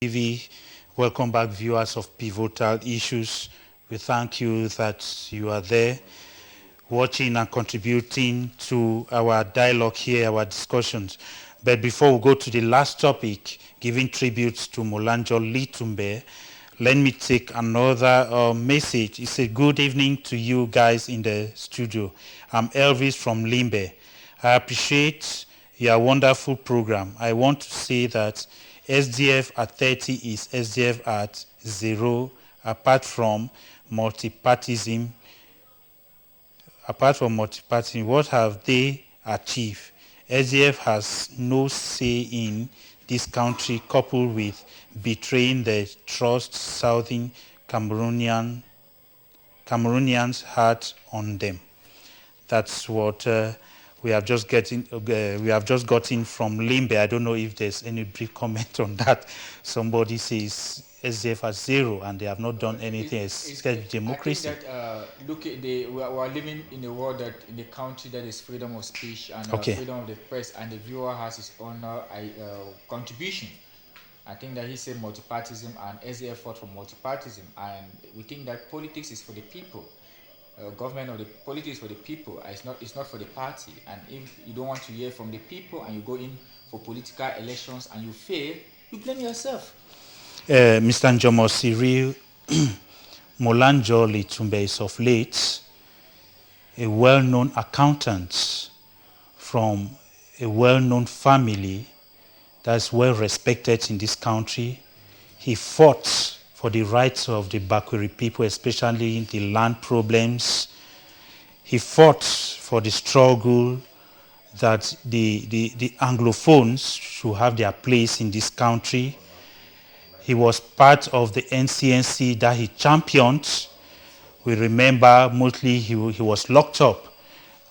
TV. Welcome back, viewers of Pivotal Issues. We thank you that you are there watching and contributing to our dialogue here, our discussions. But before we go to the last topic, giving tributes to Molanjo Litumbe, let me take another message. It's a good evening to you guys in the studio. I'm Elvis from Limbe. I appreciate your wonderful program. I want to say that S.D.F. at 30 is S.D.F. at 0, apart from multipartism. What have they achieved? S.D.F. has no say in this country, coupled with betraying the trust Southern Cameroonians had on them. That's what we have just gotten from Limbe. I don't know if there's any brief comment on that. Somebody says S.D.F. at 0 and they have not done anything except democracy. I think that look at we are living in a world in a country that is freedom of speech and freedom of the press, and the viewer has his own contribution. I think that he said multipartism, and S.D.F. fought for multipartism, and we think that politics is for the people. Government or the politics for the people. It's not for the party. And if you don't want to hear from the people and you go in for political elections and you fail, you blame yourself. Mr. Njomo Cyril Molanjo Litumbe is of late a well-known accountant from a well-known family that's well respected in this country. He fought for the rights of the Bakweri people, especially in the land problems. He fought for the struggle that the Anglophones should have their place in this country. He was part of the NCNC that he championed. We remember mostly he was locked up,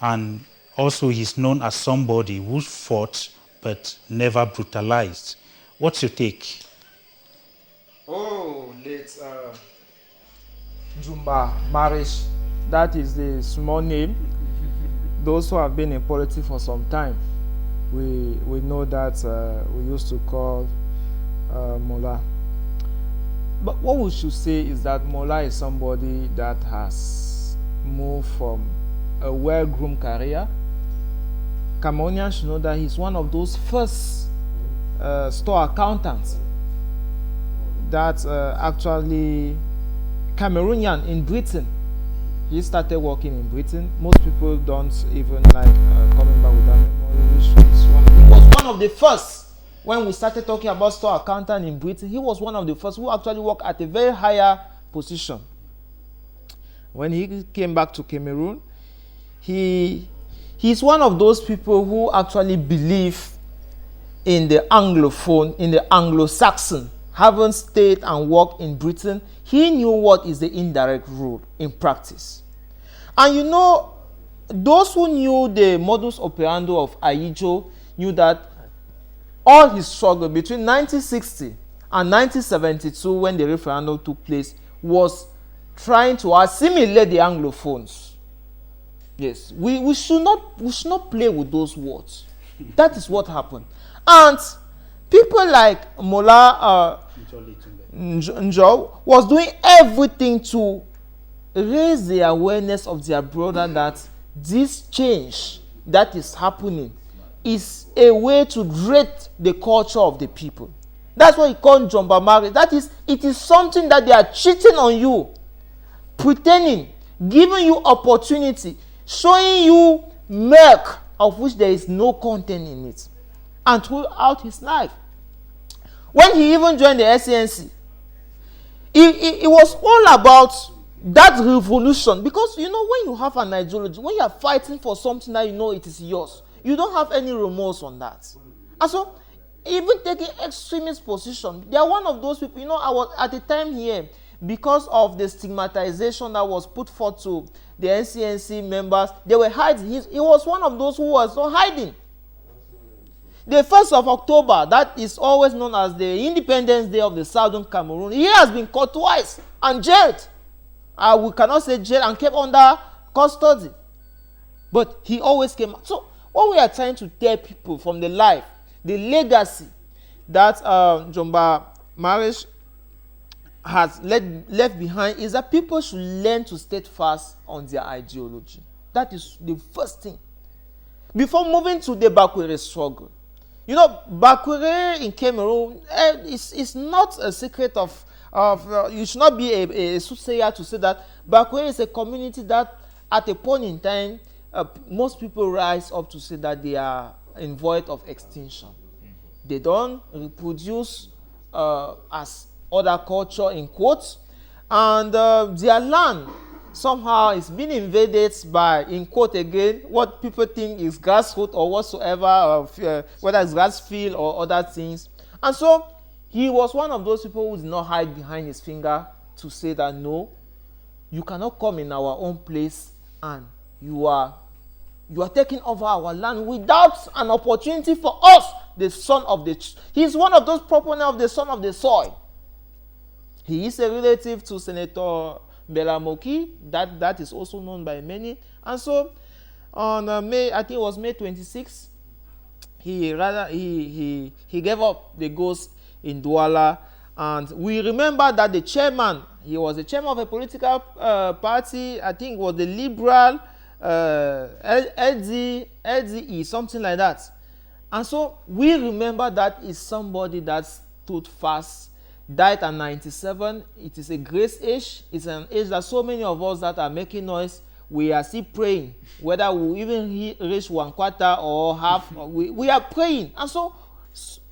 and also he's known as somebody who fought but never brutalized. What's your take? Oh, let's Jumba Maurice. That is the small name. Those who have been in politics for some time, we know that we used to call Mola. But what we should say is that Mola is somebody that has moved from a well-groomed career. Cameroonians should know that he's one of those first store accountants that actually Cameroonian in Britain. He started working in Britain. Most people don't even like coming back with that memory. He was one of the first. When we started talking about store accountant in Britain, he was one of the first who actually worked at a very higher position. When he came back to Cameroon, he's one of those people who actually believe in the Anglophone, in the Anglo-Saxon. Having stayed and worked in Britain, he knew what is the indirect rule in practice. And you know, those who knew the modus operandi of Ayijo knew that all his struggle between 1960 and 1972, when the referendum took place, was trying to assimilate the Anglophones. Yes, we should not play with those words. That is what happened. And people like Mola Njo was doing everything to raise the awareness of their brother that this change that is happening is a way to create the culture of the people. That's what he called Jumba Mari. That is, it is something that they are cheating on you, pretending, giving you opportunity, showing you milk of which there is no content in it. And throughout his life, when he even joined the SNC, it was all about that revolution. Because you know, when you have an ideology, when you are fighting for something that you know it is yours, you don't have any remorse on that. And so, even taking extremist position, they are one of those people. You know, I was at the time here, because of the stigmatization that was put forth to the NCNC members, they were hiding. He was one of those who was not hiding. The 1st of October, that is always known as the Independence Day of the Southern Cameroon, he has been caught twice and jailed. We cannot say jail, and kept under custody. But he always came out. So, what we are trying to tell people from the life, the legacy that Jumba marriage has left behind is that people should learn to stay fast on their ideology. That is the first thing. Before moving to the Bakwere struggle, you know, Bakwere in Cameroon is not a secret of you should not be a soothsayer to say that Bakwere is a community that at a point in time most people rise up to say that they are in void of extinction. They don't reproduce as other culture in quotes, and their land somehow is being invaded by, in quote again, what people think is grassroots or whatsoever, whether it's grass field or other things. And so he was one of those people who did not hide behind his finger to say that no, you cannot come in our own place and you are taking over our land without an opportunity for us, the son of the... He's one of those proponents of the son of the soil. He is a relative to Senator Belamoki, that is also known by many. And so on May, I think it was May 26, he gave up the ghost in Douala. And we remember that the chairman, he was the chairman of a political party, I think it was the Liberal LDE, something like that. And so we remember that is somebody that stood fast, died at 97. It is a great age. It's an age that so many of us that are making noise, we are still praying. Whether we even reach 1/4 or half, we are praying. And so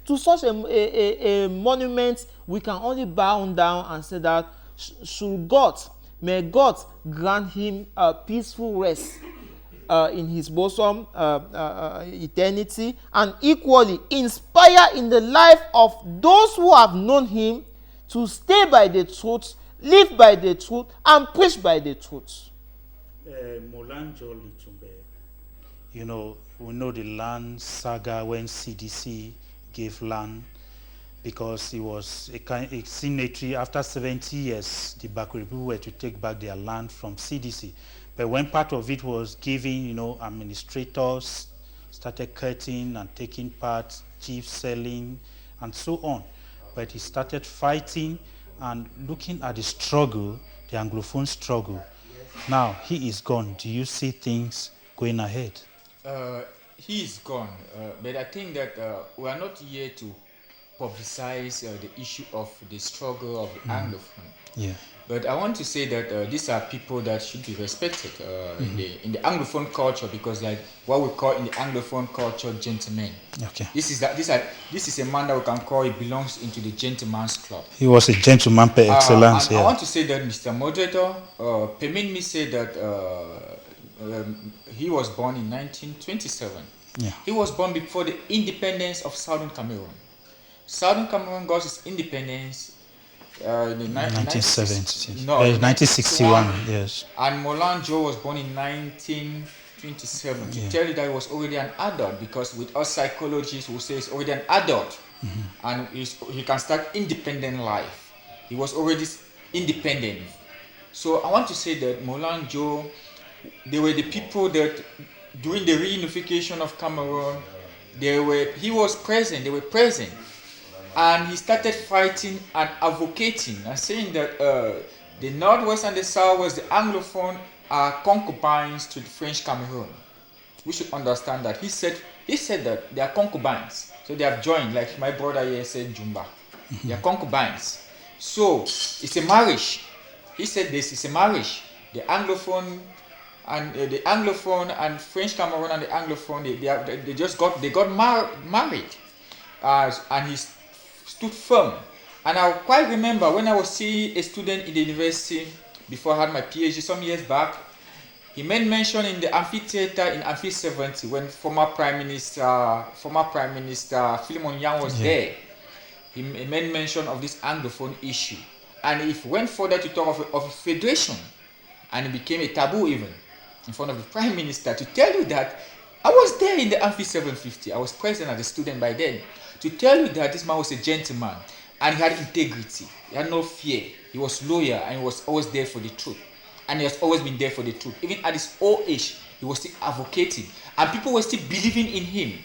to such a monument, we can only bow down and say that may God grant him a peaceful rest in his bosom, eternity, and equally inspire in the life of those who have known him to stay by the truth, live by the truth, and preach by the truth. You know, we know the land saga when CDC gave land, because it was a signatory. After 70 years, the Bakwere people were to take back their land from CDC. But when part of it was given, you know, administrators started cutting and taking part, chiefs selling, and so on. But he started fighting and looking at the struggle, the Anglophone struggle. Now, he is gone. Do you see things going ahead? He is gone, but I think that we are not here to publicize the issue of the struggle of the Anglophone. Yeah. But I want to say that these are people that should be respected in the Anglophone culture, because like what we call in the Anglophone culture gentlemen. Okay. This is a man that we can call, he belongs into the gentleman's club. He was a gentleman par excellence. I want to say that, Mr. Moderator, permit me say that he was born in 1927. Yeah. He was born before the independence of Southern Cameroon. Southern Cameroon got its independence in the 1970. No, 1961, yes. And Molanjo was born in 1927. To tell you that he was already an adult, because with us psychologists who say he's already an adult, and he can start independent life. He was already independent. So I want to say that Molanjo, they were the people that during the reunification of Cameroon, they were present. And he started fighting and advocating and saying that the Northwest and the Southwest, the Anglophone, are concubines to the French Cameroon. We should understand that. He said that they are concubines. So they have joined, like my brother here said, Jumba. They are concubines. So it's a marriage. He said this is a marriage. The Anglophone and French Cameroon and the Anglophone, they got married. And he stood firm. And I quite remember when I was still a student in the university, before I had my PhD some years back, he made mention in the amphitheater in Amphi 70 when former Prime Minister Philemon Yang was there. He made mention of this Anglophone issue. And he went further to talk of a federation. And it became a taboo even in front of the Prime Minister, to tell you that I was there in the Amphi 750. I was present as a student by then. To tell you that this man was a gentleman and he had integrity. He had no fear. He was loyal and he was always there for the truth. And he has always been there for the truth. Even at his old age, he was still advocating. And people were still believing in him.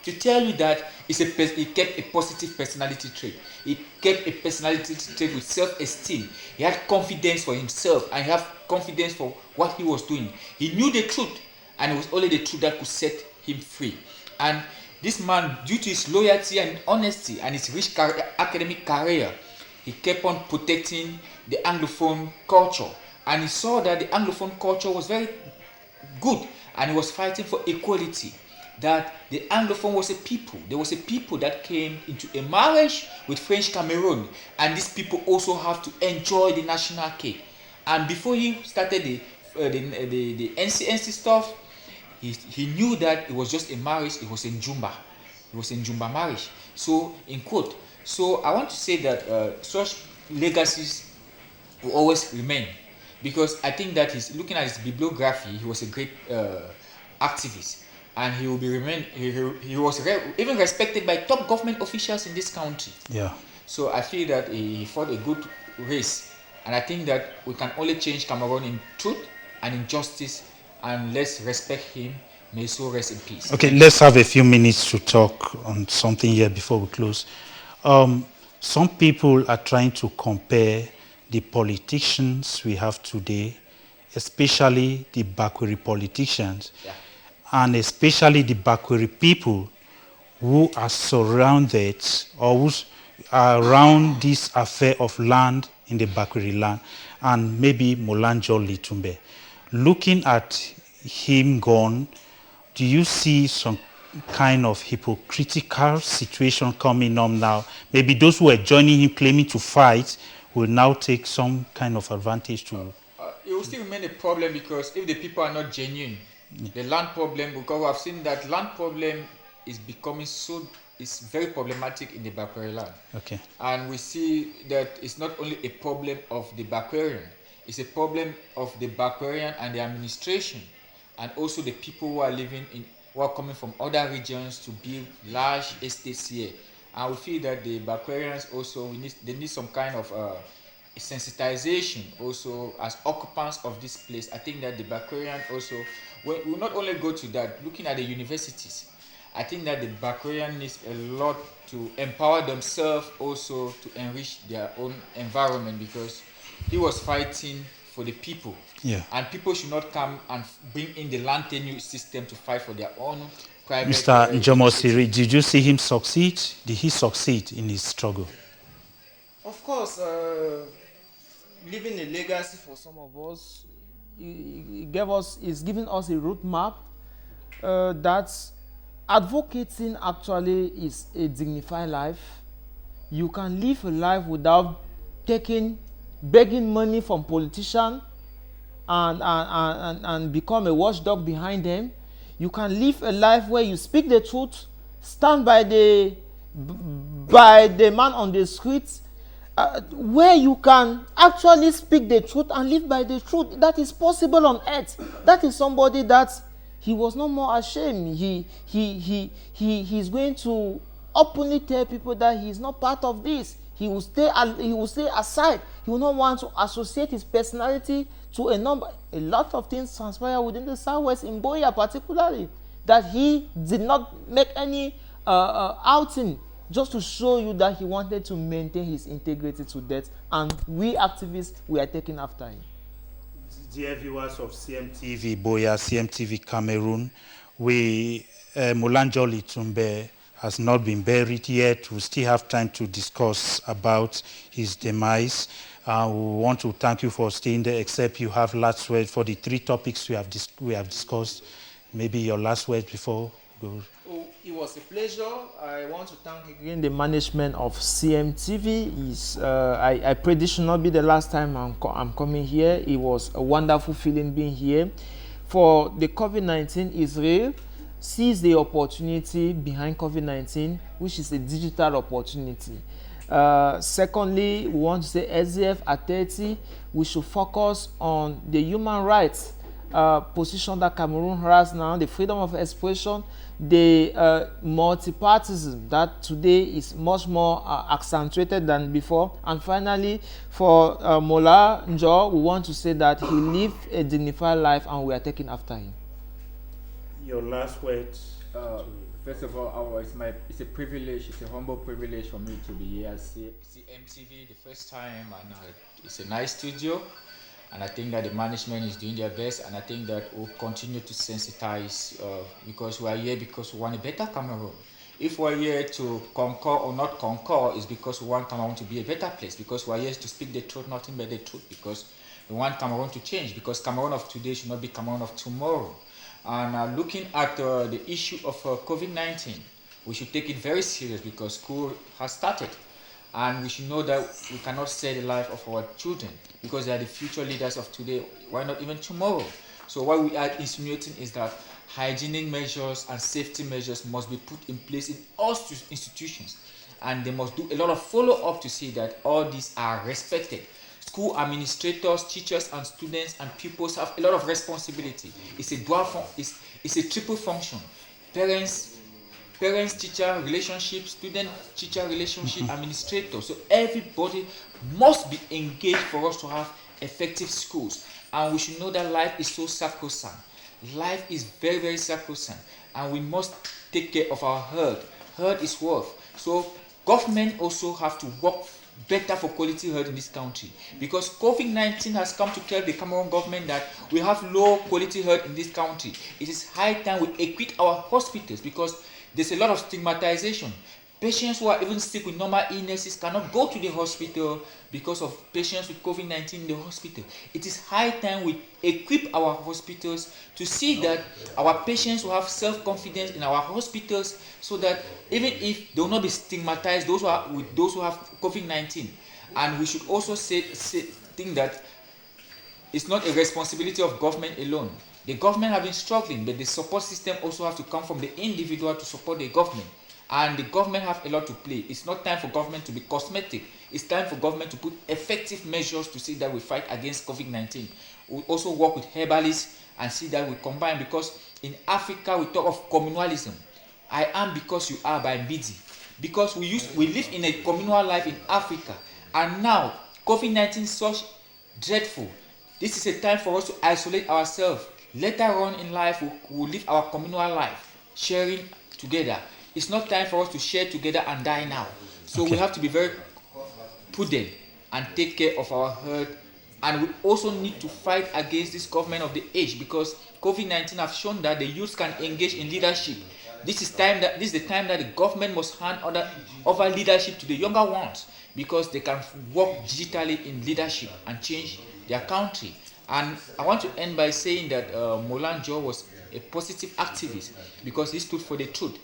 to tell you that he kept a positive personality trait. He kept a personality trait with self-esteem. He had confidence for himself and he had confidence for what he was doing. He knew the truth, and it was only the truth that could set him free. And this man, due to his loyalty and honesty and his rich academic career, he kept on protecting the Anglophone culture. And he saw that the Anglophone culture was very good, and he was fighting for equality. That the Anglophone was a people. There was a people that came into a marriage with French Cameroon, and these people also have to enjoy the national cake. And before he started the NCNC stuff, he knew that it was just a marriage. It was in Jumba. It was in Jumba marriage. So, in quote. So, I want to say that such legacies will always remain, because I think that he's looking at his bibliography. He was a great activist, and he will be remain. He was even respected by top government officials in this country. Yeah. So I feel that he fought a good race, and I think that we can only change Cameroon in truth and in justice, and let's respect him. May his soul rest in peace. Okay, let's have a few minutes to talk on something here before we close. Some people are trying to compare the politicians we have today, especially the Bakweri politicians, and especially the Bakweri people who are surrounded or who are around this affair of land in the Bakweri land, and maybe Molanjo Litumbe. Looking at him gone, do you see some kind of hypocritical situation coming up now? Maybe those who are joining him claiming to fight will now take some kind of advantage to... It will still remain a problem, because if the people are not genuine, the land problem, because I've seen that land problem is becoming it's very problematic in the Bakweri land. Okay. And we see that it's not only a problem of the Bakwerian, it's a problem of the Bakwerian and the administration, and also the people who are living in, who are coming from other regions to build large estates here. And we feel that the Bakwerians also, they need some kind of sensitization also as occupants of this place. I think that the Bakwerian also, will not only go to that, looking at the universities, I think that the Bakwerian needs a lot to empower themselves also to enrich their own environment, because he was fighting for the people. Yeah. And people should not come and bring in the land tenure system to fight for their own private... Mr. Njomo Siri, did you see him succeed? Did he succeed in his struggle? Of course, leaving a legacy for some of us, he's giving us a roadmap that advocating actually is a dignified life. You can live a life without begging money from politicians and become a watchdog behind them. You can live a life where you speak the truth, stand by the man on the streets, where you can actually speak the truth and live by the truth. That is possible on earth. That is somebody that he was no more ashamed. He's going to openly tell people that he's not part of this. He will stay aside. He will not want to associate his personality to a number. A lot of things transpire within the Southwest, in Boya particularly, that he did not make any outing, just to show you that he wanted to maintain his integrity to death. And we activists, we are taking after him. Dear viewers of CMTV Boya, CMTV Cameroon, Molanjo Litumbe has not been buried yet. We still have time to discuss about his demise. We want to thank you for staying there, except you have last word for the three topics we have discussed. Maybe your last word before we go. Oh, it was a pleasure. I want to thank again the management of CMTV. I pray this should not be the last time I'm coming here. It was a wonderful feeling being here. For the COVID-19 is real. Seize the opportunity behind COVID-19, which is a digital opportunity. Secondly, we want to say S.D.F. at 30, we should focus on the human rights position that Cameroon has now, the freedom of expression, the multipartism that today is much more accentuated than before. And finally, for Molanjo, we want to say that he lived a dignified life and we are taking after him. Your last words to First of all, it's a privilege, it's a humble privilege for me to be here at CMTV the first time, and it's a nice studio, and I think that the management is doing their best, and I think that we'll continue to sensitize because we are here because we want a better Cameroon. If we're here to concur or not concur, it's because we want Cameroon to be a better place, because we are here to speak the truth, nothing but the truth, because we want Cameroon to change, because Cameroon of today should not be Cameroon of tomorrow. And looking at the issue of COVID-19, we should take it very serious because school has started. And we should know that we cannot save the life of our children because they are the future leaders of today, why not even tomorrow? So what we are insinuating is that hygienic measures and safety measures must be put in place in all institutions. And they must do a lot of follow-up to see that all these are respected. School administrators, teachers, and students and pupils have a lot of responsibility. It's a it's a triple function. Parents-teacher relationship, student-teacher relationship, administrator. So everybody must be engaged for us to have effective schools. And we should know that life is so sacrosanct. Life is very, very sacrosanct. And we must take care of our herd. Herd is wealth. So government also have to work better for quality health in this country, because COVID-19 has come to tell the Cameroon government that we have low quality health in this country. It is high time we equip our hospitals, because there's a lot of stigmatization. Patients who are even sick with normal illnesses cannot go to the hospital because of patients with COVID-19 in the hospital. It is high time we equip our hospitals to see that our patients will have self-confidence in our hospitals, so that even if they will not be stigmatized, those who have COVID-19. And we should also think that it's not a responsibility of government alone. The government have been struggling, but the support system also have to come from the individual to support the government. And the government have a lot to play. It's not time for government to be cosmetic. It's time for government to put effective measures to see that we fight against COVID-19. We also work with herbalists and see that we combine, because in Africa we talk of communalism. I am because you are by Mbidi. Because we live in a communal life in Africa, and now COVID-19 is such dreadful. This is a time for us to isolate ourselves. Later on in life we'll live our communal life, sharing together. It's not time for us to share together and die now. So we have to be very prudent and take care of our herd. And we also need to fight against this government of the age, because COVID-19 have shown that the youth can engage in leadership. This is the time that the government must hand over leadership to the younger ones, because they can work digitally in leadership and change their country. And I want to end by saying that Molanjo was a positive activist, because he stood for the truth.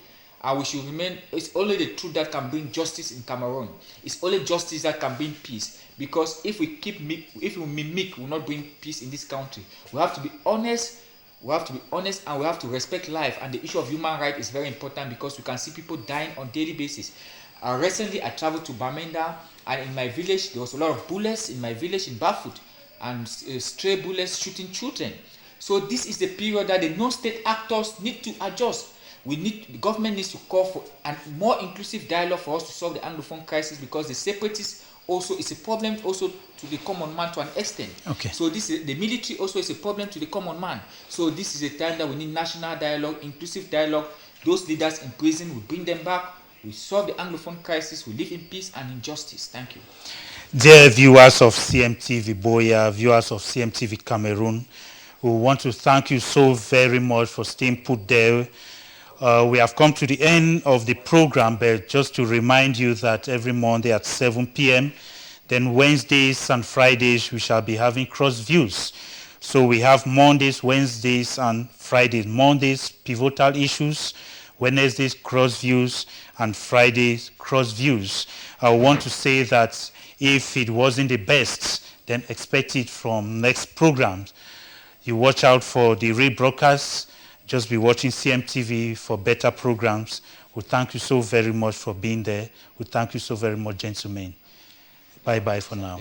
And we should remain. It's only the truth that can bring justice in Cameroon. It's only justice that can bring peace. Because if we mimic, we will not bring peace in this country. We have to be honest. And we have to respect life. And the issue of human rights is very important, because we can see people dying on a daily basis. Recently, I traveled to Bamenda, and in my village, there was a lot of bullets in my village in Bafoot, and stray bullets shooting children. So this is the period that the non-state actors need to adjust. The government needs to call for a more inclusive dialogue for us to solve the Anglophone crisis, because the separatists also is a problem also to the common man to an extent. So the military also is a problem to the common man. So this is a time that we need national dialogue, inclusive dialogue. Those leaders in prison, we bring them back. We solve the Anglophone crisis. We live in peace and in justice. Thank you. Dear viewers of CMTV Boya, viewers of CMTV Cameroon, we want to thank you so very much for staying put there. We have come to the end of the program, but just to remind you that every Monday at 7 p.m., then Wednesdays and Fridays, we shall be having cross views. So we have Mondays, Wednesdays, and Fridays. Mondays, pivotal issues, Wednesdays, cross views, and Fridays, cross views. I want to say that if it wasn't the best, then expect it from next programs. You watch out for the rebroadcasts. Just be watching CMTV for better programs. We thank you so very much for being there. We thank you so very much, gentlemen. Bye-bye for now.